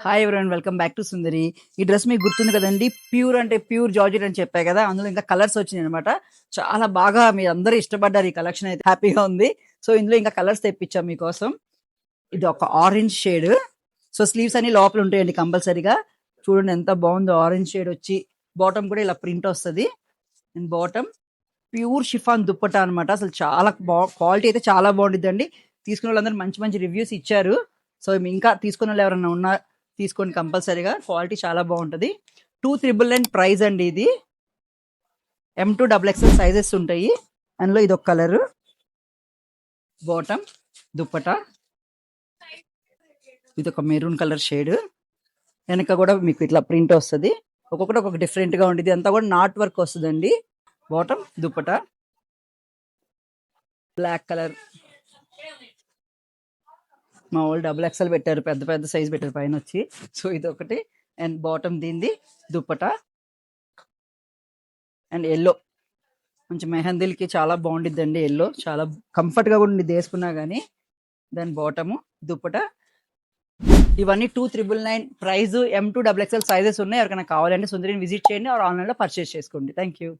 Hi everyone, welcome back to Sundari. ఈ dress మీకు గుర్తుంది కదండి, ప్యూర్ అంటే ప్యూర్ జార్జెట్ అని చెప్పా కదా. అందులో ఇంకా కలర్స్ వచ్చినాయి అనమాట. చాలా బాగా మీరు అందరూ ఇష్టపడ్డారు. ఈ కలెక్షన్ అయితే హ్యాపీగా ఉంది. సో ఇందులో ఇంకా కలర్స్ తెప్పించాం మీకోసం. ఇది ఒక ఆరెంజ్ షేడ్. సో స్లీవ్స్ అన్ని లోపల ఉంటాయండి కంపల్సరీగా. చూడండి ఎంత బాగుందో, ఆరెంజ్ షేడ్ వచ్చి బాటమ్ కూడా ఇలా ప్రింట్ వస్తుంది. And bottom pure chiffon dupatta అనమాట. అసలు చాలా క్వాలిటీ అయితే చాలా బాగుంటుందండి. తీసుకున్న వాళ్ళందరూ మంచి మంచి రివ్యూస్ ఇచ్చారు. సో ఇంకా తీసుకున్న వాళ్ళు ఎవరన్నా ఉన్నా తీసుకోండి కంపల్సరీగా. క్వాలిటీ చాలా బాగుంటుంది. 2,999 ప్రైస్ అండి. ఇది M2XXL సైజెస్ ఉంటాయి. అందులో ఇది ఒక కలర్. బాటమ్ దుప్పటా ఇది ఒక మెరూన్ కలర్ షేడ్. వెనక కూడా మీకు ఇట్లా ప్రింట్ వస్తుంది. ఒక్కొక్కటి ఒక్కొక్క డిఫరెంట్ గా ఉంటుంది. అంతా కూడా నాట్ వర్క్ వస్తుందండి. Bottom dupatta black colour. మా వాళ్ళు XXL పెట్టారు, పెద్ద పెద్ద సైజ్ పెట్టారు పైన వచ్చి. సో ఇది ఒకటి. అండ్ బాటమ్ దీనిది దుప్పటా. అండ్ ఎల్లో కొంచెం మెహందీలకి చాలా బాగుండిద్దండి. ఎల్లో చాలా కంఫర్ట్ గా కూడా ఉండిద్ది వేసుకున్నా కానీ. దాని బాటము దుప్పటా. ఇవన్నీ 2,999 ప్రైస్. M2XXL సైజెస్ ఉన్నాయి. ఎవరికైనా కావాలంటే సుందరిని విజిట్ చేయండి, ఆన్లైన్ లో పర్చేస్ చేసుకోండి. Thank you.